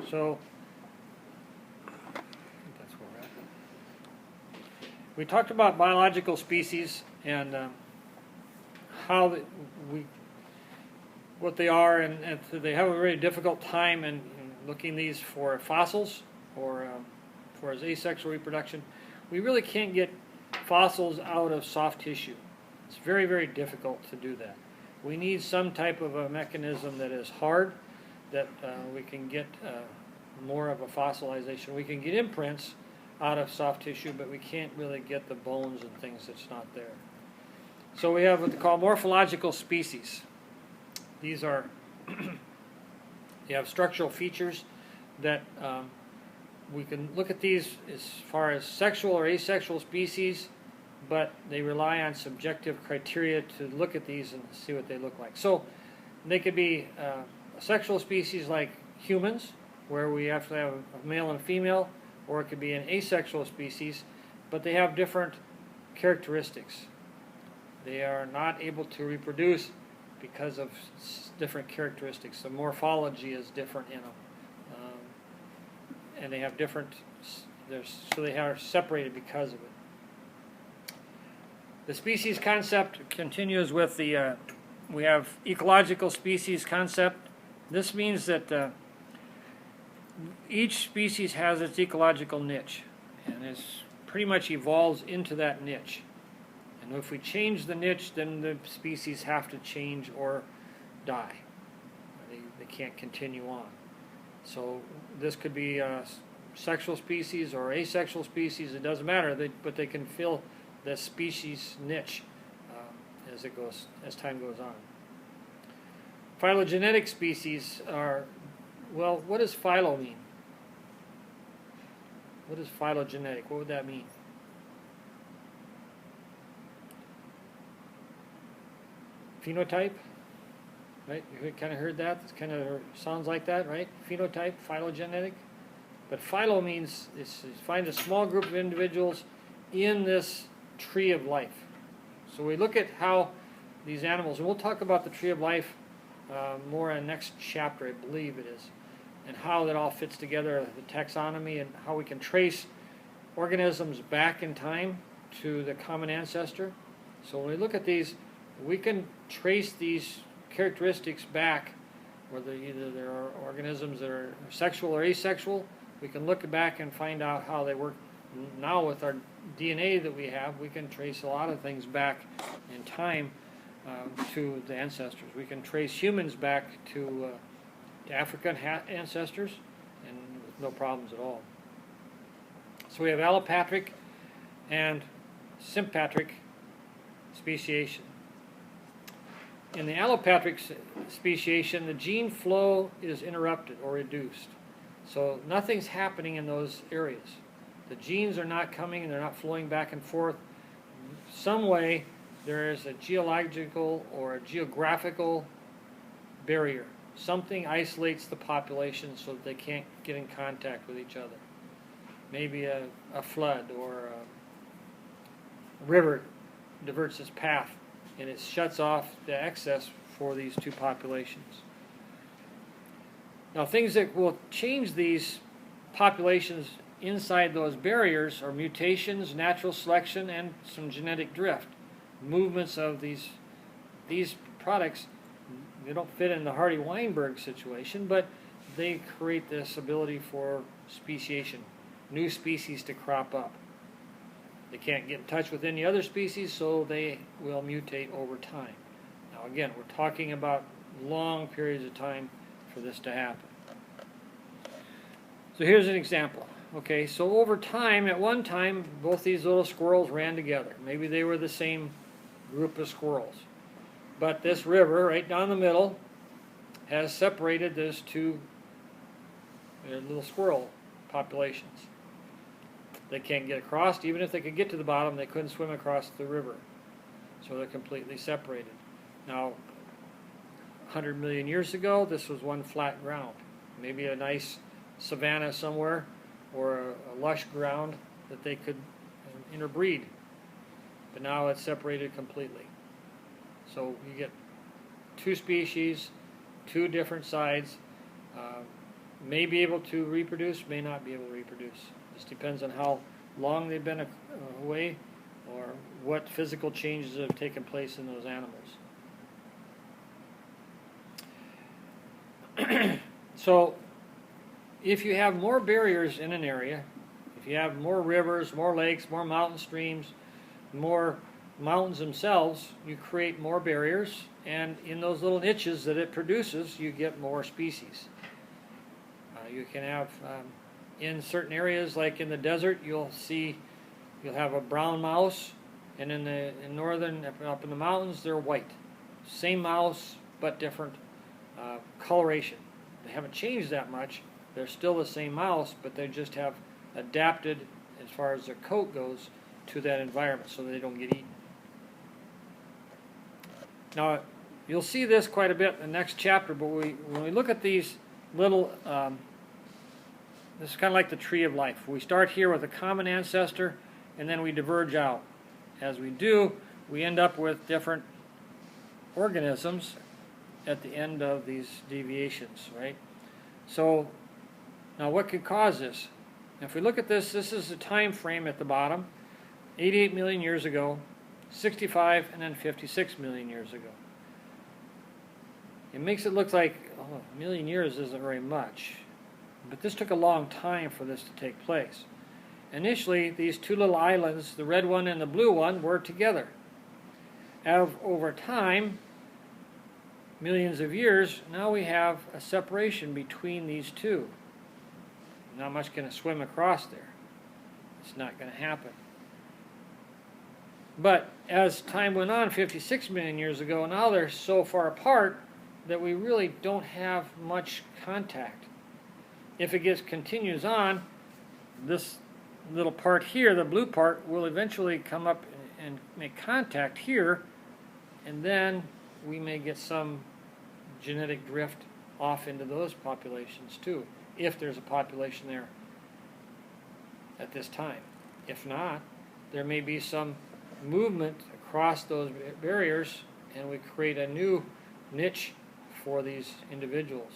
So I think that's where we're at. We talked about biological species and how what they are, and they have a very difficult time in looking these for fossils or for as asexual reproduction. We really can't get fossils out of soft tissue. It's very, very difficult to do that. We need some type of a mechanism that is hard, that we can get more of a fossilization. We can get imprints out of soft tissue, but we can't really get the bones and things that's not there. So we have what they call morphological species. These are, you have structural features that we can look at these as far as sexual or asexual species, but they rely on subjective criteria to look at these and see what they look like. So they could be a sexual species like humans, where we have to have a male and female, or it could be an asexual species, but they have different characteristics. They are not able to reproduce because of different characteristics. The morphology is different in them. And they have different, so they are separated because of it. The species concept continues with the, we have ecological species concept. This means that each species has its ecological niche, and it pretty much evolves into that niche. And if we change the niche, then the species have to change or die. They can't continue on. So this could be a sexual species or asexual species. It doesn't matter, but they can fill the species niche as time goes on. Phylogenetic species are, well, what does philo mean? What is phylogenetic? What would that mean? Phenotype, right? You kind of heard that. It kind of sounds like that, right? Phenotype, phylogenetic. But philo means find a small group of individuals in this tree of life. So we look at how these animals, and we'll talk about the tree of life more in the next chapter, I believe it is, and how that all fits together, the taxonomy, and how we can trace organisms back in time to the common ancestor. So when we look at these, we can trace these characteristics back, whether either there are organisms that are sexual or asexual. We can look back and find out how they work. Now with our DNA that we have, we can trace a lot of things back in time to the ancestors. We can trace humans back to African ancestors, and with no problems at all. So we have allopatric and sympatric speciation. In the allopatric speciation, the gene flow is interrupted or reduced. So nothing's happening in those areas. The genes are not coming and they're not flowing back and forth. Some way there is a geological or a geographical barrier. Something isolates the population so that they can't get in contact with each other. Maybe a flood or a river diverts its path and it shuts off the access for these two populations. Now, things that will change these populations inside those barriers are mutations, natural selection, and some genetic drift. Movements of these products, they don't fit in the Hardy-Weinberg situation, but they create this ability for speciation, new species to crop up. They can't get in touch with any other species, so they will mutate over time. Now again, we're talking about long periods of time for this to happen. So here's an example. Okay, so over time, at one time, both these little squirrels ran together. Maybe they were the same group of squirrels. But this river, right down the middle, has separated those two little squirrel populations. They can't get across. Even if they could get to the bottom, they couldn't swim across the river. So they're completely separated. Now, 100 million years ago, this was one flat ground. Maybe a nice savanna somewhere, or a lush ground that they could interbreed. But now it's separated completely. So you get two species, two different sides. may be able to reproduce, may not be able to reproduce. Just depends on how long they've been away or what physical changes have taken place in those animals. So if you have more barriers in an area, if you have more rivers, more lakes, more mountain streams, more mountains themselves, you create more barriers, and in those little niches that it produces, you get more species. You can have, in certain areas, like in the desert, you'll have a brown mouse, and in northern, up in the mountains, they're white. Same mouse, but different coloration. They haven't changed that much. They're still the same mouse, but they just have adapted, as far as their coat goes, to that environment so they don't get eaten. Now, you'll see this quite a bit in the next chapter, but when we look at these little, this is kind of like the tree of life. We start here with a common ancestor, and then we diverge out. As we do, we end up with different organisms at the end of these deviations, right? So, now what could cause this? If we look at this, this is the time frame at the bottom, 88 million years ago, 65, and then 56 million years ago. It makes it look like, oh, a million years isn't very much. But this took a long time for this to take place. Initially, these two little islands, the red one and the blue one, were together. Over time, millions of years, now we have a separation between these two. Not much going to swim across there. It's not going to happen. But as time went on, 56 million years ago, now they're so far apart that we really don't have much contact. If it continues on, this little part here, the blue part, will eventually come up and make contact here, and then we may get some genetic drift off into those populations too, if there's a population there at this time. If not, there may be some movement across those barriers, and we create a new niche for these individuals.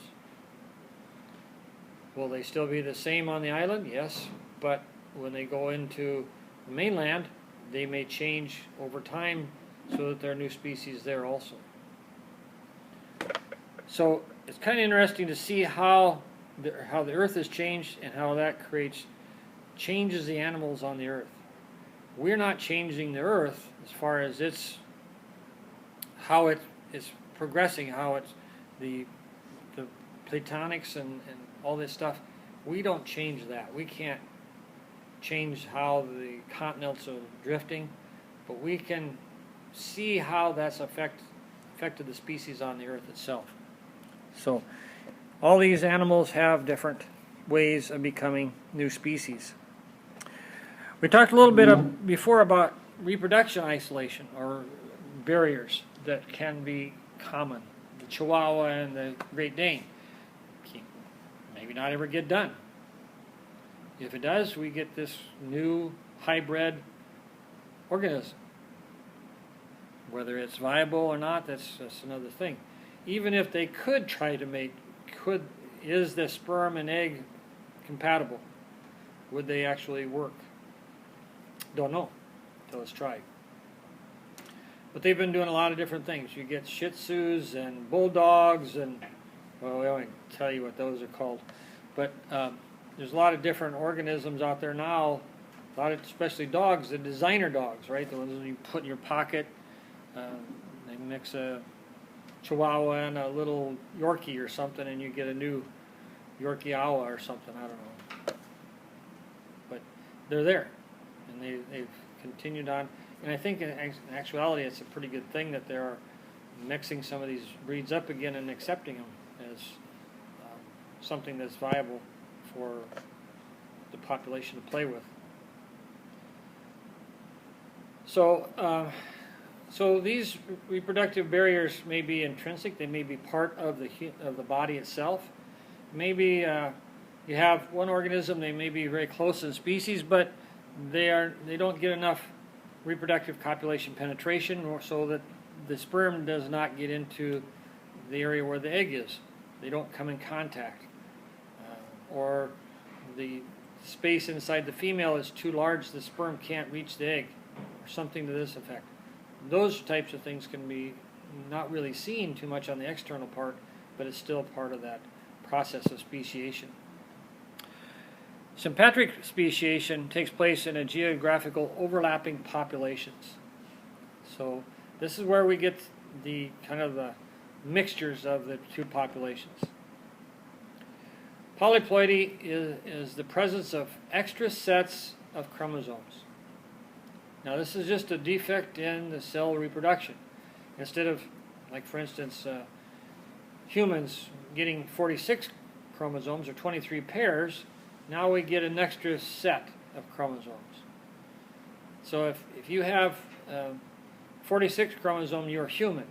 Will they still be the same on the island? Yes, but when they go into the mainland, they may change over time so that there are new species there also. So it's kind of interesting to see how the Earth has changed and how that changes the animals on the Earth. We're not changing the Earth as far as how it is progressing, how it's the platonics and all this stuff. We don't change that. We can't change how the continents are drifting, but we can see how that's affected the species on the Earth itself. So all these animals have different ways of becoming new species. We talked a little bit before about reproduction isolation or barriers that can be common. The Chihuahua and the Great Dane maybe not ever get done. If it does, we get this new hybrid organism. Whether it's viable or not, that's another thing. Even if they could try to mate, is the sperm and egg compatible? Would they actually work? Don't know until it's tried. But they've been doing a lot of different things. You get Shih Tzus and Bulldogs and, well, we won't tell you what those are called. But there's a lot of different organisms out there now, especially dogs, the designer dogs, right? The ones that you put in your pocket. They mix a Chihuahua and a little Yorkie or something, and you get a new Yorkie-Awa or something, I don't know. But they're there, and they've continued on. And I think in actuality it's a pretty good thing that they're mixing some of these breeds up again and accepting them as something that's viable for the population to play with. So, so these reproductive barriers may be intrinsic. They may be part of the body itself. Maybe you have one organism, they may be very close in species, but they don't get enough reproductive copulation penetration, or so that the sperm does not get into the area where the egg is. They don't come in contact. the space inside the female is too large, the sperm can't reach the egg, or something to this effect. Those types of things can be not really seen too much on the external part, but it's still part of that process of speciation. Sympatric speciation takes place in a geographical overlapping populations. So this is where we get the kind of the mixtures of the two populations. Polyploidy is the presence of extra sets of chromosomes. Now this is just a defect in the cell reproduction. Instead of, like for instance, humans getting 46 chromosomes or 23 pairs, now we get an extra set of chromosomes. So if you have 46 chromosomes, you're human.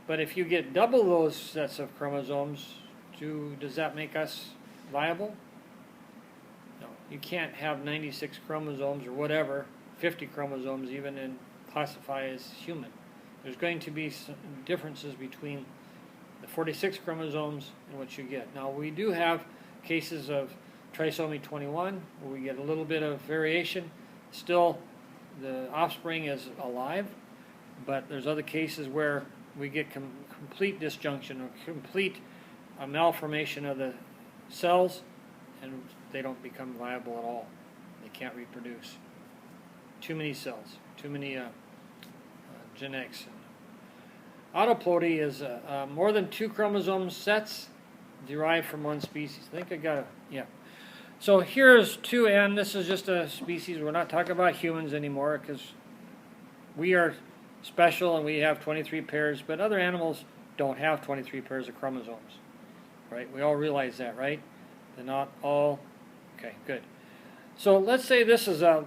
But if you get double those sets of chromosomes, does that make us viable? No. You can't have 96 chromosomes or whatever, 50 chromosomes even, and classify as human. There's going to be some differences between the 46 chromosomes and what you get. Now we do have cases of trisomy 21 where we get a little bit of variation. Still, the offspring is alive, but there's other cases where we get complete disjunction or complete malformation of the cells, and they don't become viable at all. They can't reproduce. Too many cells, too many genetics. Autoploidy is more than 2 chromosome sets derived from one species. I think I got it. Yeah. So here's 2N. This is just a species. We're not talking about humans anymore because we are special and we have 23 pairs, but other animals don't have 23 pairs of chromosomes. Right? We all realize that, right? They're not all. Okay, good. So let's say this is a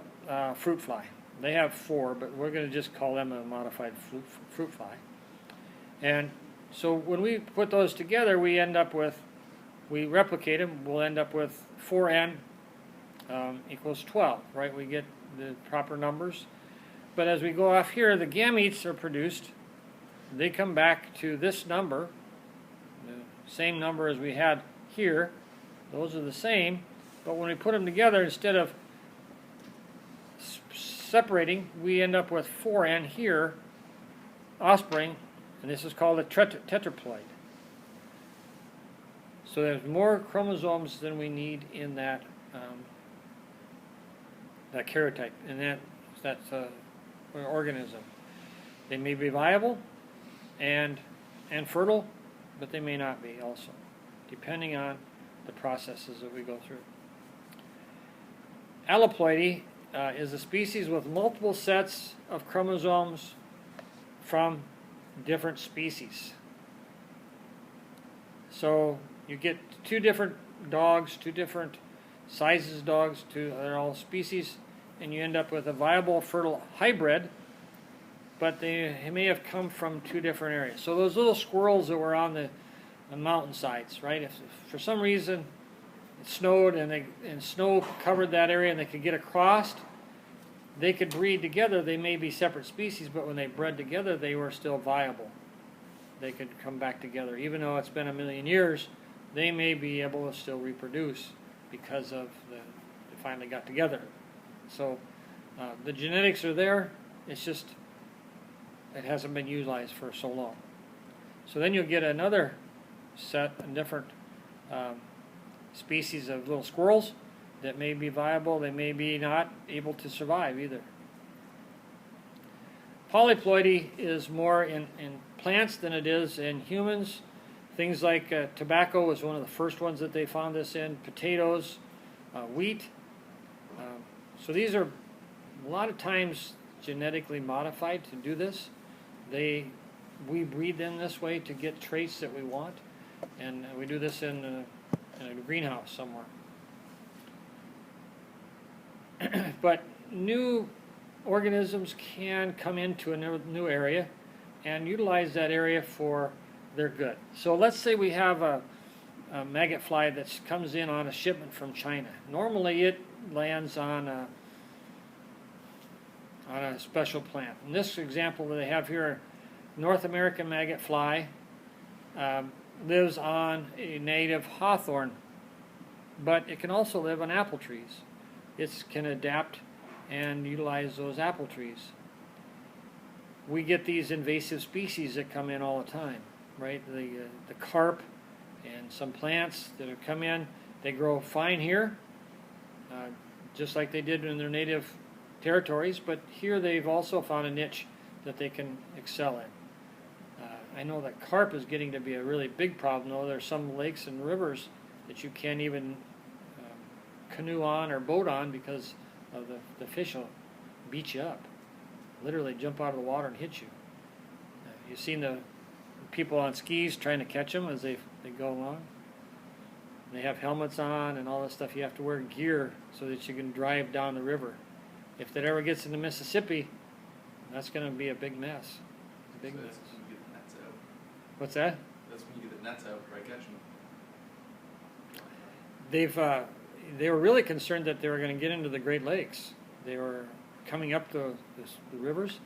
fruit fly. They have 4, but we're going to just call them a modified fruit fly. And so when we put those together, we replicate them, we'll end up with 4n equals 12, right? We get the proper numbers. But as we go off here, the gametes are produced. They come back to this number, the same number as we had here. Those are the same, but when we put them together, instead of separating, we end up with 4n here, offspring, and this is called a tetraploid. So there's more chromosomes than we need in that that karyotype, and that's an organism. They may be viable and fertile, but they may not be also, depending on the processes that we go through. Alloploidy is a species with multiple sets of chromosomes from different species. So you get 2 different dogs, 2 different sizes of dogs, they're all species, and you end up with a viable fertile hybrid, but they may have come from 2 different areas. So those little squirrels that were on the mountainsides, right? If for some reason it snowed and snow covered that area and they could get across, they could breed together. They may be separate species, but when they bred together, they were still viable. They could come back together. Even though it's been a million years, they may be able to still reproduce because of they finally got together. So the genetics are there. It's just it hasn't been utilized for so long. So then you'll get another set of different species of little squirrels that may be viable. They may be not able to survive either. Polyploidy is more in plants than it is in humans. Things like tobacco was one of the first ones that they found this in, potatoes, wheat. So these are a lot of times genetically modified to do this. We breed them this way to get traits that we want, and we do this in a greenhouse somewhere. But new organisms can come into a new area and utilize that area for their good. So let's say we have a maggot fly that comes in on a shipment from China. Normally it lands on a special plant. In this example that they have here, North American maggot fly lives on a native hawthorn but it can also live on apple trees. It can adapt and utilize those apple trees. We get these invasive species that come in all the time, right? The carp and some plants that have come in, they grow fine here, just like they did in their native territories, but here they've also found a niche that they can excel in. I know that carp is getting to be a really big problem, though. There's some lakes and rivers that you can't even canoe on or boat on because of the fish will beat you up, literally jump out of the water and hit you. You've seen the people on skis trying to catch them as they go along. They have helmets on and all this stuff. You have to wear gear so that you can drive down the river. If that ever gets into Mississippi, that's going to be a big mess. A big mess. That's when you get the nets out. What's that? That's when you get the nets out, try catching them. They were really concerned that they were going to get into the Great Lakes. They were coming up the rivers,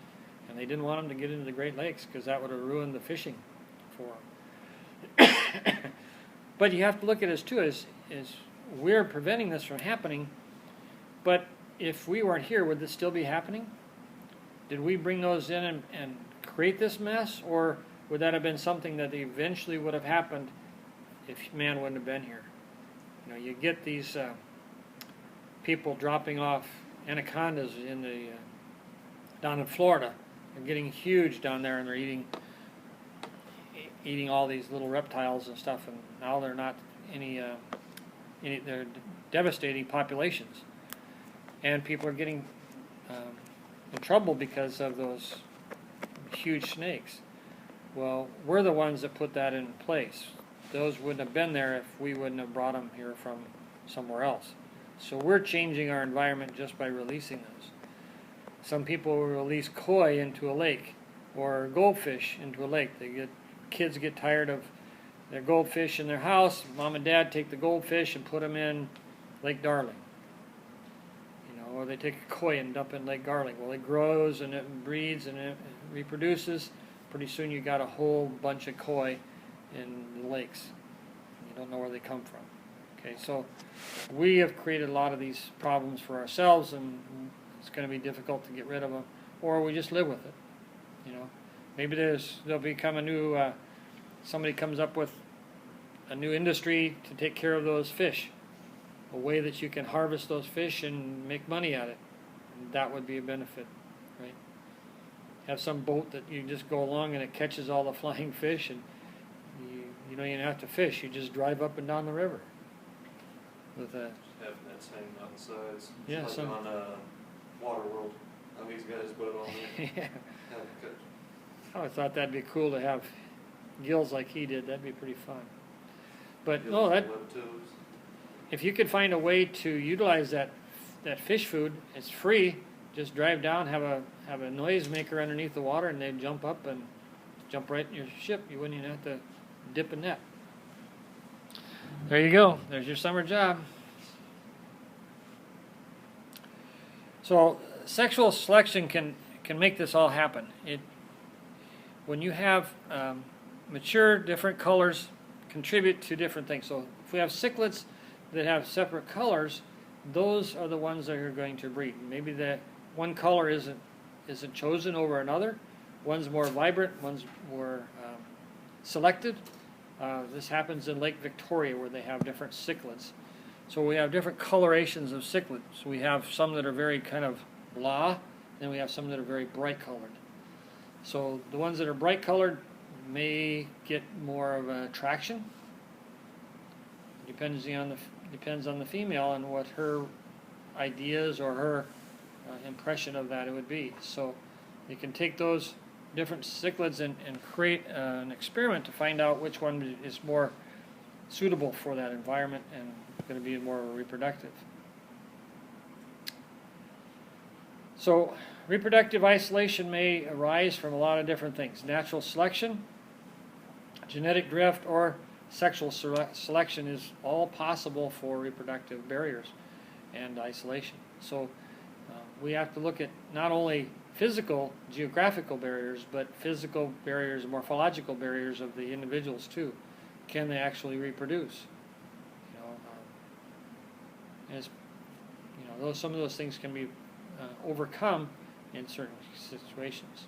and they didn't want them to get into the Great Lakes because that would have ruined the fishing for them. But you have to look at it too as we're preventing this from happening, but if we weren't here, would this still be happening? Did we bring those in and create this mess, or would that have been something that eventually would have happened if man wouldn't have been here? You know, you get these people dropping off anacondas in down in Florida. They're getting huge down there, and they're eating all these little reptiles and stuff, and now they're not they're devastating populations, and people are getting in trouble because of those huge snakes. Well, we're the ones that put that in place. Those wouldn't have been there if we wouldn't have brought them here from somewhere else. So we're changing our environment just by releasing those. Some people will release koi into a lake or goldfish into a lake. Kids get tired of their goldfish in their house. Mom and dad take the goldfish and put them in Lake Darling. You know, or they take a koi and dump it in Lake Darling. Well, it grows and it breeds and it reproduces. Pretty soon you got a whole bunch of koi in the lakes. You don't know where they come from. Okay, so we have created a lot of these problems for ourselves, and it's going to be difficult to get rid of them, or we just live with it. You know, maybe there'll become a new somebody comes up with a new industry to take care of those fish, a way that you can harvest those fish and make money at it. And that would be a benefit, right? Have some boat that you just go along and it catches all the flying fish, and you don't even have to fish. You just drive up and down the river with a. Just having that hanging on the sides. Yeah, like some. on Waterworld. How these guys put it on there. Yeah. Have it catch. I always thought that'd be cool to have gills like he did. That'd be pretty fun. But Gills no, and web tubes. if you could find a way to utilize that fish food, it's free. Just drive down, have a noise maker underneath the water, and they'd jump up and jump right in your ship. You wouldn't even have to dip a net. There you go. There's your summer job. So sexual selection can make this all happen. When you have mature, different colors contribute to different things. So if we have cichlids that have separate colors, those are the ones that are going to breed. Maybe that one color isn't chosen over another. One's more vibrant, one's more selected. This happens in Lake Victoria, where they have different cichlids. So we have different colorations of cichlids. We have some that are very kind of blah, and we have some that are very bright colored. So the ones that are bright colored may get more of an attraction. Depends on the female and what her ideas or her impression of that it would be. So you can take those different cichlids and create an experiment to find out which one is more suitable for that environment and going to be more reproductive. So reproductive isolation may arise from a lot of different things. Natural selection, genetic drift, or sexual selection is all possible for reproductive barriers and isolation. So we have to look at not only physical, geographical barriers, but physical barriers, morphological barriers of the individuals too. Can they actually reproduce? You know, as some of those things can be overcome in certain situations.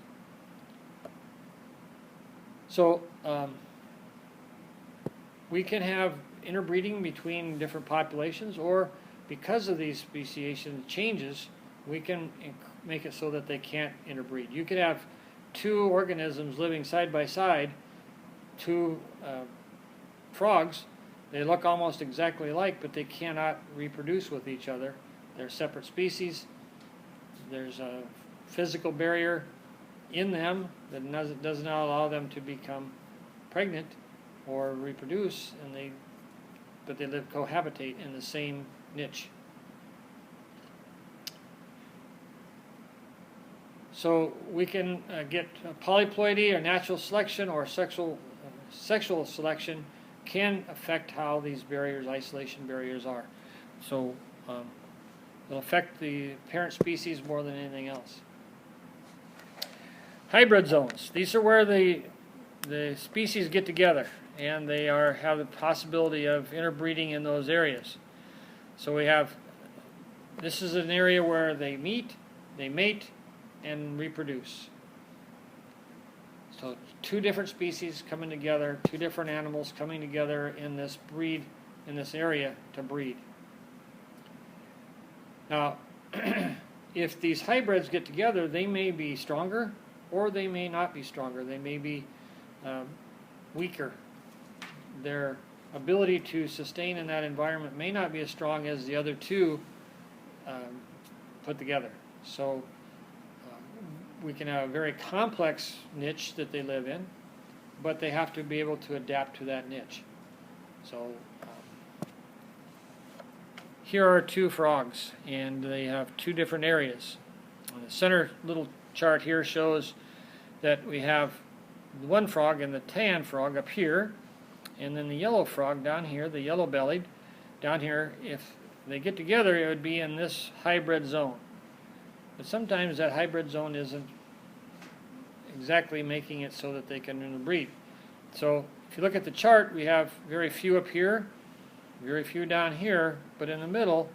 So we can have interbreeding between different populations, or because of these speciation changes, we can make it so that they can't interbreed. You could have two organisms living side by side, two frogs. They look almost exactly alike, but they cannot reproduce with each other. They're separate species. There's a physical barrier in them that does not allow them to become pregnant or reproduce, but they cohabitate in the same niche. So we can get polyploidy or natural selection, or sexual selection can affect how these barriers, isolation barriers, are. So it'll affect the parent species more than anything else. Hybrid zones. These are where the species get together, and they have the possibility of interbreeding in those areas. So this is an area where they meet, they mate, and reproduce. So two different species coming together, two different animals coming together in this area to breed. Now, if these hybrids get together, they may be stronger, or they may not be stronger. They may be weaker. Their ability to sustain in that environment may not be as strong as the other two put together. So we can have a very complex niche that they live in, but they have to be able to adapt to that niche. So here are two frogs, and they have two different areas. The center little chart here shows that we have the one frog and the tan frog up here, and then the yellow frog down here, the yellow-bellied, down here. If they get together, it would be in this hybrid zone. But sometimes that hybrid zone isn't exactly making it so that they can interbreed. So if you look at the chart, we have very few up here, very few down here, but in the middle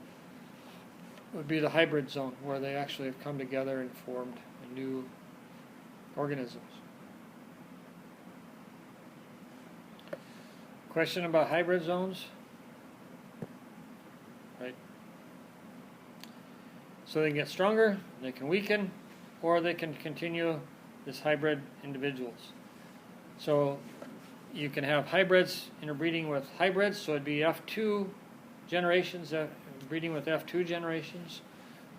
would be the hybrid zone, where they actually have come together and formed new organisms. Question about hybrid zones? Right. So they can get stronger, they can weaken, or they can continue this hybrid individuals. So you can have hybrids interbreeding with hybrids, so it'd be F2 generations breeding with F2 generations,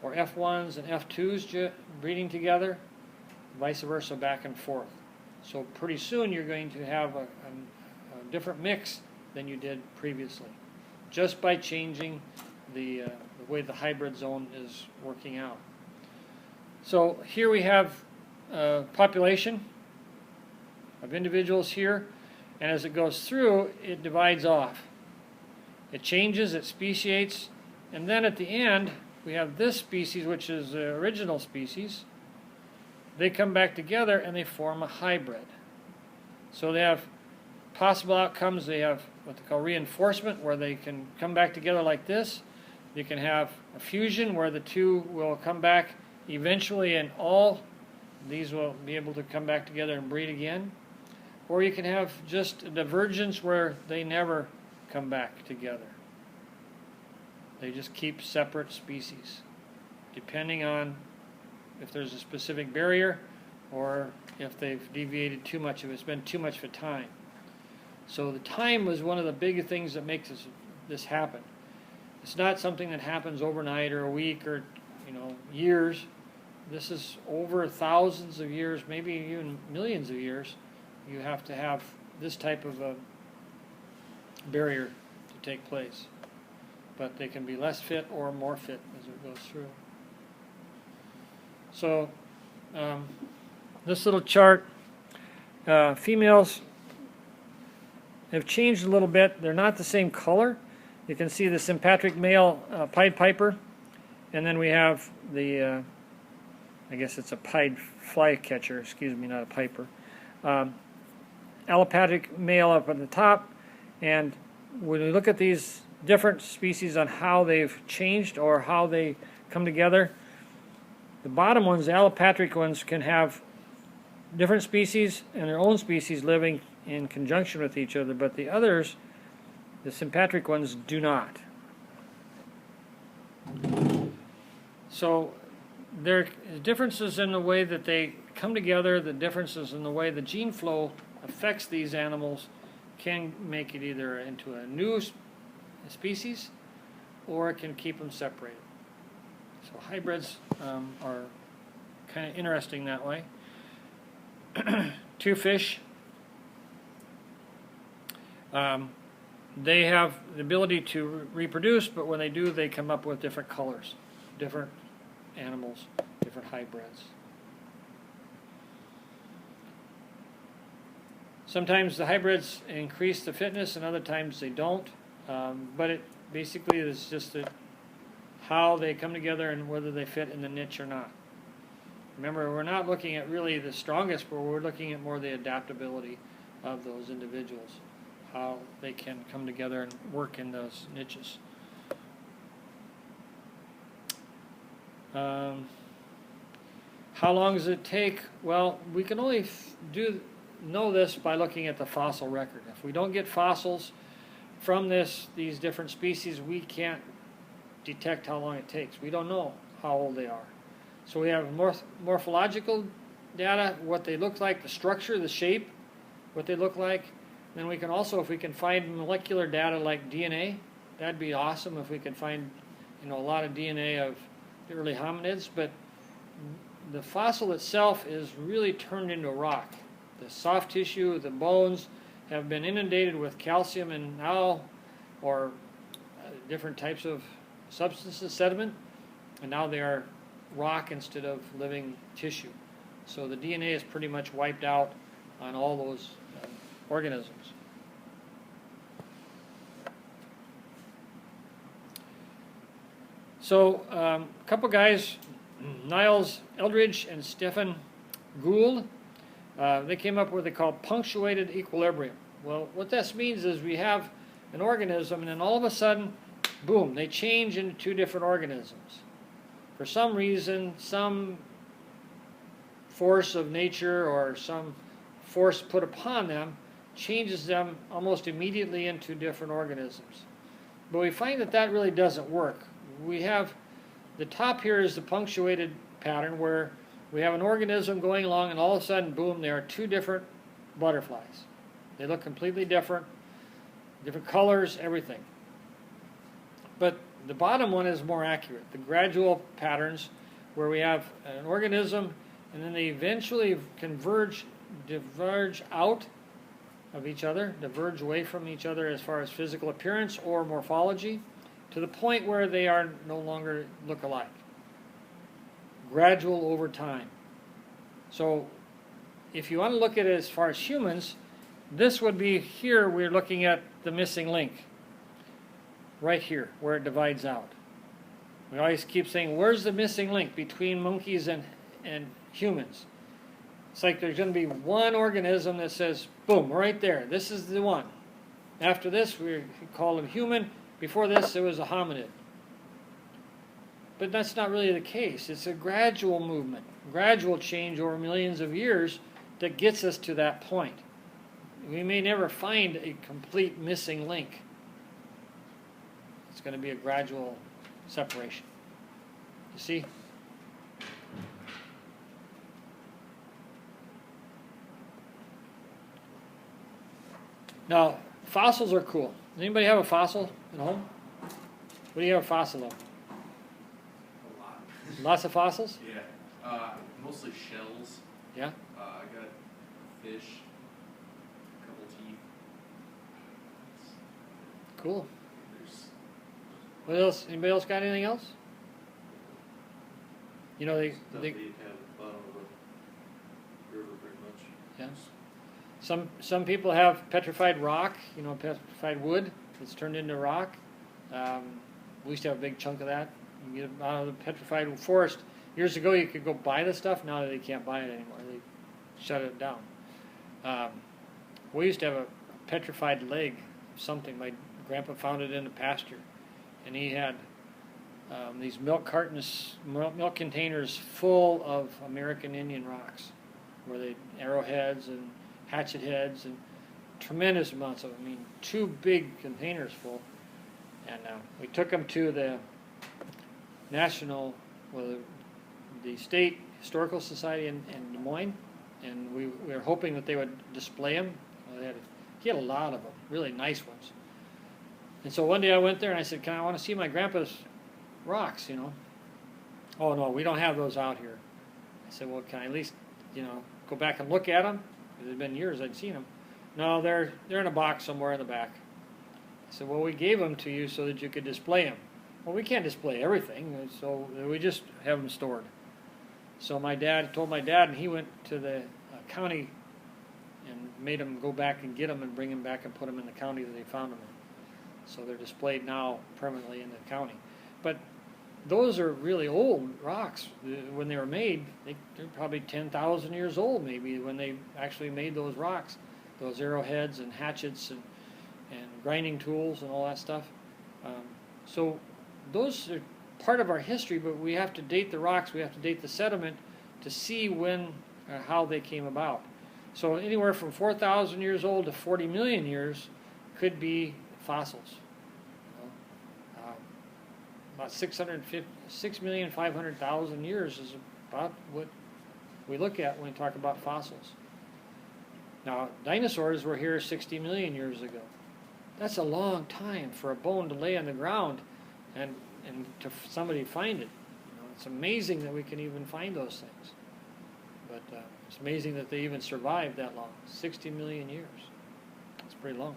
or F1s and F2s breeding together, vice versa, back and forth. So pretty soon you're going to have a different mix than you did previously, just by changing the way the hybrid zone is working out. So here we have a population of individuals here, and as it goes through, it divides off. It changes, it speciates, and then at the end, we have this species, which is the original species. They come back together and they form a hybrid. So they have possible outcomes. They have what they call reinforcement, where they can come back together like this. You can have a fusion, where the two will come back eventually, and all these will be able to come back together and breed again. Or you can have just a divergence, where they never come back together. They just keep separate species, depending on if there's a specific barrier, or if they've deviated too much, if it's been too much of a time. So the time was one of the big things that makes this happen. It's not something that happens overnight or a week or years. This is over thousands of years, maybe even millions of years. You have to have this type of a barrier to take place. But they can be less fit or more fit as it goes through. So this little chart, females have changed a little bit. They're not the same color. You can see the sympatric male Pied Piper, and then we have the, I guess it's a pied flycatcher, excuse me, not a piper. Allopathic male up on the top, and when we look at these different species on how they've changed or how they come together. The bottom ones, the allopatric ones, can have different species and their own species living in conjunction with each other, but the others, the sympatric ones, do not. So there are differences in the way that they come together, the differences in the way the gene flow affects these animals can make it either into a new species or it can keep them separated. So hybrids are kind of interesting that way. Two fish, they have the ability to reproduce, but when they do, they come up with different colors, different animals, different hybrids. Sometimes the hybrids increase the fitness and other times they don't, but it basically is just how they come together and whether they fit in the niche or not. Remember, we're not looking at really the strongest, but we're looking at more the adaptability of those individuals, how they can come together and work in those niches. How long does it take? Well, we can only know this by looking at the fossil record. If we don't get fossils from these different species, we can't detect how long it takes. We don't know how old they are. So we have morphological data, what they look like, the structure, the shape, what they look like. Then we can also, if we can find molecular data like DNA, that'd be awesome if we could find, a lot of DNA of the early hominids. But the fossil itself is really turned into rock. The soft tissue, the bones have been inundated with calcium and or different types of substances, sediment, and now they are rock instead of living tissue. So the DNA is pretty much wiped out on all those organisms. So a couple guys, Niles Eldridge and Stephen Gould, they came up with what they call punctuated equilibrium. Well, what this means is we have an organism and then all of a sudden, boom, they change into two different organisms. For some reason, some force of nature or some force put upon them changes them almost immediately into different organisms. But we find that that really doesn't work. We have, the top here is the punctuated pattern where we have an organism going along and all of a sudden, boom, there are two different butterflies. They look completely different colors, everything. But the bottom one is more accurate. The gradual patterns where we have an organism and then they eventually diverge out of each other, diverge away from each other as far as physical appearance or morphology, to the point where they are no longer look alike. Gradual over time. So if you want to look at it as far as humans, this would be here we're looking at the missing link. Right here, where it divides out. We always keep saying, where's the missing link between monkeys and humans? It's like there's going to be one organism that says, boom, right there, this is the one. After this, we call him human. Before this, it was a hominid. But that's not really the case. It's a gradual movement, gradual change over millions of years that gets us to that point. We may never find a complete missing link. It's going to be a gradual separation. You see? Now, fossils are cool. Anybody have a fossil at home? What do you have a fossil of? A lot. Lots of fossils? Yeah. Mostly shells. Yeah? I got fish, a couple teeth. Cool. There's What else? Anybody else got anything else? Stuff that you have at the bottom of the river pretty much. Yeah. Some people have petrified rock, petrified wood that's turned into rock. We used to have a big chunk of that. You get it out of the petrified forest. Years ago, you could go buy the stuff. Now they can't buy it anymore. They shut it down. We used to have a petrified leg of something. My Grandpa found it in the pasture, and he had these milk cartons, milk containers full of American Indian rocks, where they arrowheads and hatchet heads and tremendous amounts of them. I mean, 2 big containers full. And we took them to the the State Historical Society in Des Moines, and we were hoping that they would display them. He had a lot of them, really nice ones. And so one day I went there and I said, I want to see my grandpa's rocks, you know. Oh, no, we don't have those out here. I said, well, can I at least, go back and look at them? It had been years I'd seen them. No, they're in a box somewhere in the back. I said, well, we gave them to you so that you could display them. Well, we can't display everything, so we just have them stored. So my dad told my dad, and he went to the county and made him go back and get them and bring them back and put them in the county that they found them in. So they're displayed now permanently in the county. But those are really old rocks. When they were made, they're probably 10,000 years old maybe when they actually made those rocks. Those arrowheads and hatchets and grinding tools and all that stuff. So those are part of our history, but we have to date the rocks, we have to date the sediment to see when or how they came about. So anywhere from 4,000 years old to 40 million years could be fossils. About 6,500,000 years is about what we look at when we talk about fossils. Now, dinosaurs were here 60 million years ago. That's a long time for a bone to lay on the ground and to somebody find it. It's amazing that we can even find those things. But it's amazing that they even survived that long. 60 million years. That's pretty long.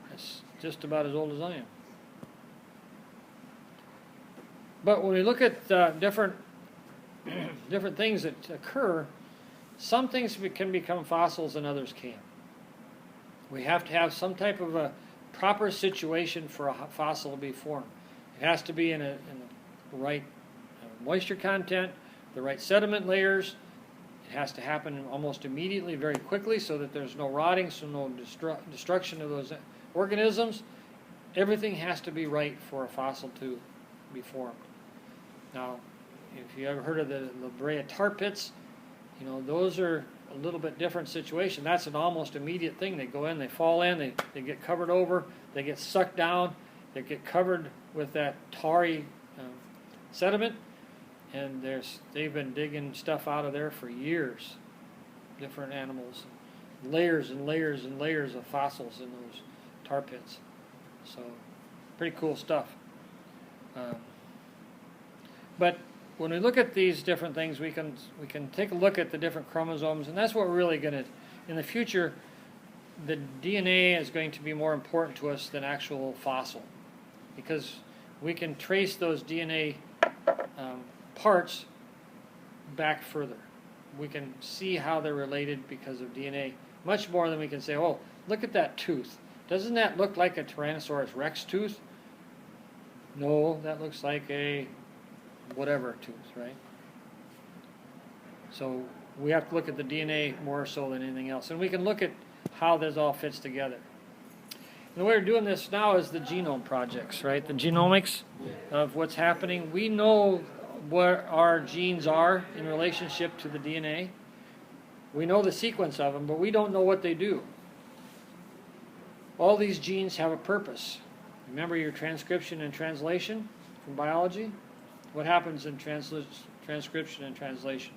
That's just about as old as I am. But when we look at different things that occur, some things can become fossils and others can't. We have to have some type of a proper situation for a fossil to be formed. It has to be in the right moisture content, the right sediment layers. It has to happen almost immediately, very quickly, so that there's no rotting, so no destruction of those organisms. Everything has to be right for a fossil to be formed. Now, if you ever heard of the La Brea tar pits, those are a little bit different situation. That's an almost immediate thing. They go in, they fall in, they get covered over, they get sucked down, they get covered with that tarry sediment, and they've been digging stuff out of there for years. Different animals, layers and layers and layers of fossils in those tar pits. So, pretty cool stuff. But when we look at these different things, we can take a look at the different chromosomes, and that's what we're really going to, in the future, the DNA is going to be more important to us than actual fossil, because we can trace those DNA parts back further. We can see how they're related because of DNA, much more than we can say, oh, look at that tooth. Doesn't that look like a Tyrannosaurus rex tooth? No, that looks like a whatever tooth, right? So we have to look at the DNA more so than anything else. And we can look at how this all fits together. And the way we're doing this now is the genome projects, right? The genomics of what's happening. We know what our genes are in relationship to the DNA. We know the sequence of them, but we don't know what they do. All these genes have a purpose. Remember your transcription and translation from biology? What happens in transcription and translation?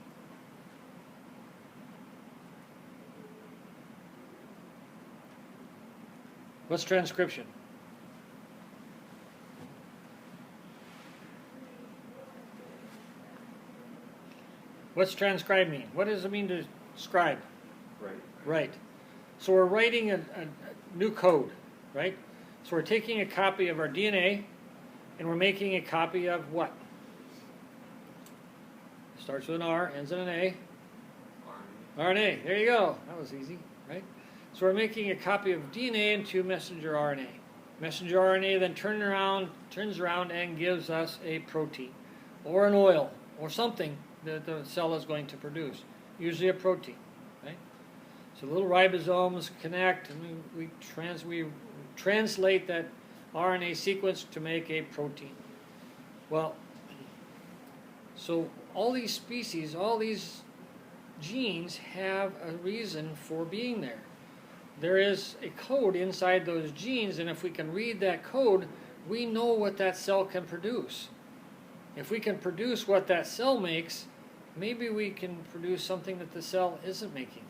What's transcription? What's transcribe mean? What does it mean to scribe? Right. Right. So we're writing a new code, right? So we're taking a copy of our DNA and we're making a copy of what? Starts with an R, ends in an A. RNA. There you go. That was easy, right? So we're making a copy of DNA into messenger RNA. Messenger RNA then turns around and gives us a protein or an oil or something that the cell is going to produce. Usually a protein, right? So little ribosomes connect and we translate that RNA sequence to make a protein. Well, so all these species, all these genes have a reason for being there. There is a code inside those genes, and if we can read that code, we know what that cell can produce. If we can produce what that cell makes, maybe we can produce something that the cell isn't making.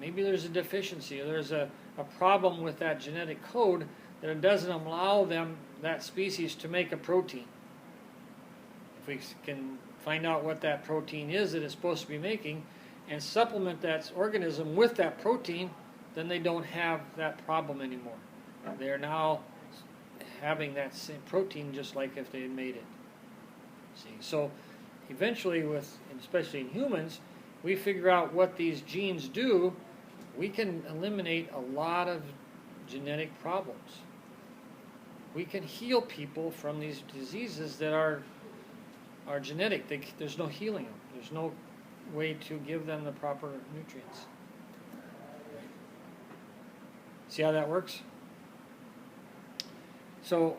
Maybe there's a deficiency, or there's a problem with that genetic code that it doesn't allow that species to make a protein. If we can find out what that protein is that it's supposed to be making and supplement that organism with that protein, then they don't have that problem anymore. They're now having that same protein just like if they had made it. See, so eventually, especially in humans, we figure out what these genes do, we can eliminate a lot of genetic problems. We can heal people from these diseases that are genetic. There's no healing them. There's no way to give them the proper nutrients. See how that works? So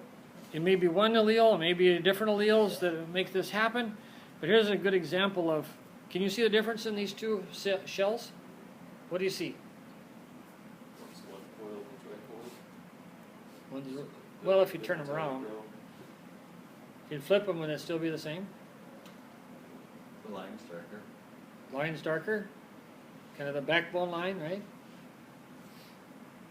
it may be one allele, it may be different alleles that make this happen, but here's a good example of, can you see the difference in these two shells? What do you see? One's one coil, one's red coil. Well, if you turn them around, if you flip them, would it still be the same? The line's darker. Line's darker, kind of the backbone line, right?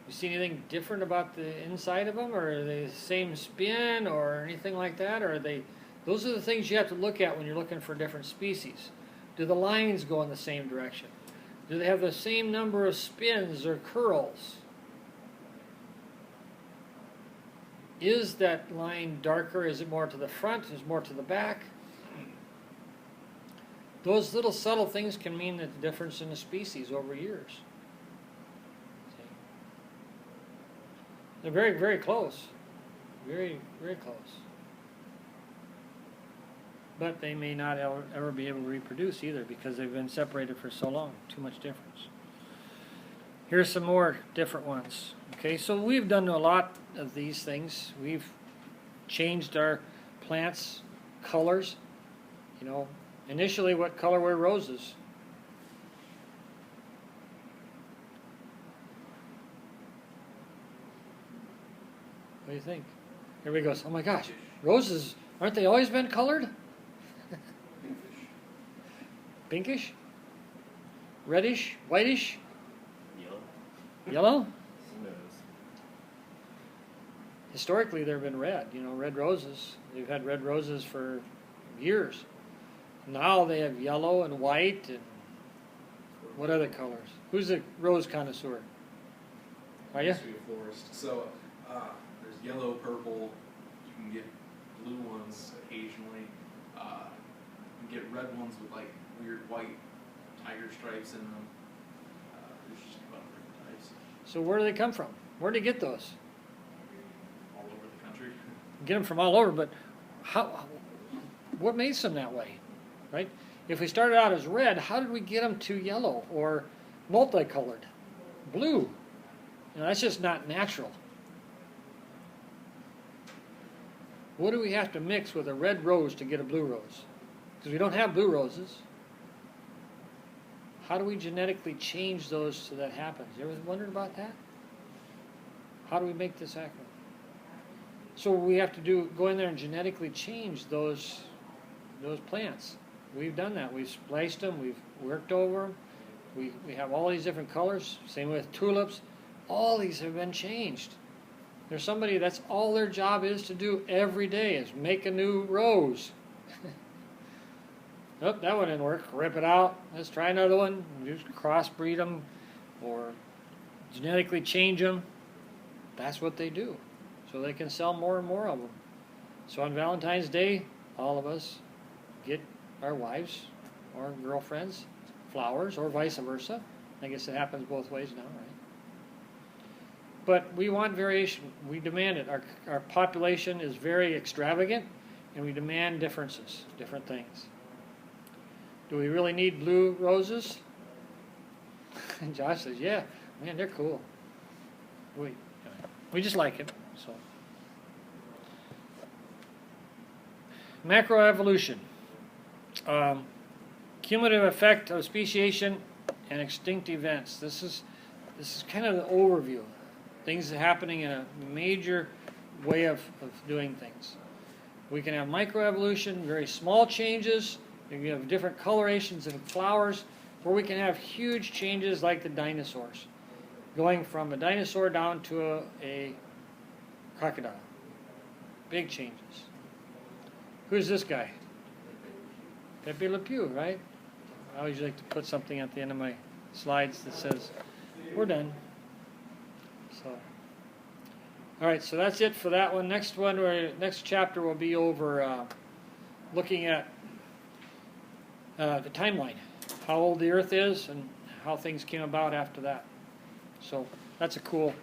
You see anything different about the inside of them, or are they the same spin, or anything like that? Or are they? Those are the things you have to look at when you're looking for different species. Do the lines go in the same direction? Do they have the same number of spins or curls? Is that line darker? Is it more to the front? Is it more to the back? Those little subtle things can mean the difference in the species over years. See? They're very, very close. Very, very close. But they may not ever be able to reproduce either because they've been separated for so long. Too much difference. Here's some more different ones. Okay, so we've done a lot of these things. We've changed our plants' colors. You know, initially, what color were roses? What do you think? Everybody goes, oh my gosh, roses, aren't they always been colored? Pinkish? Reddish? Whitish? Yellow. Yellow? Who knows? Historically, they've been red. You know, red roses. They've had red roses for years. Now they have yellow and white and what other colors? Who's a rose connoisseur? Are you? Used to be a florist. So there's yellow, purple. You can get blue ones occasionally. You can get red ones with like weird white tiger stripes in them. There's just a bunch of different types So where do they come from? Where do you get those? all over the country. Get them from all over, but how? What makes them that way, right? If we started out as red, how did we get them to yellow or multicolored, blue? You know, that's just not natural. What do we have to mix with a red rose to get a blue rose? Because we don't have blue roses. How do we genetically change those so that happens? You ever wondered about that? How do we make this happen? So we have to go in there and genetically change those plants. We've done that. We've spliced them. We've worked over them. We have all these different colors. Same with tulips. All these have been changed. There's somebody that's all their job is to do every day is make a new rose. Nope, that one didn't work. Rip it out. Let's try another one. Just crossbreed them or genetically change them. That's what they do. So they can sell more and more of them. So on Valentine's Day, all of us get our wives or girlfriends flowers or vice versa. I guess it happens both ways now, right? But we want variation. We demand it. Our population is very extravagant, and we demand differences, different things. Do we really need blue roses? And Josh says, yeah, man, they're cool. We just like it. So macroevolution. Cumulative effect of speciation and extinct events. This is kind of the overview. Things happening in a major way of doing things. We can have microevolution, very small changes. You can have different colorations in flowers, or we can have huge changes like the dinosaurs, going from a dinosaur down to a crocodile. Big changes. Who's this guy? Pepe Le Pew, right? I always like to put something at the end of my slides that says, we're done. So, all right, so that's it for that one. Next chapter will be over looking at the timeline, how old the Earth is and how things came about after that. So that's a cool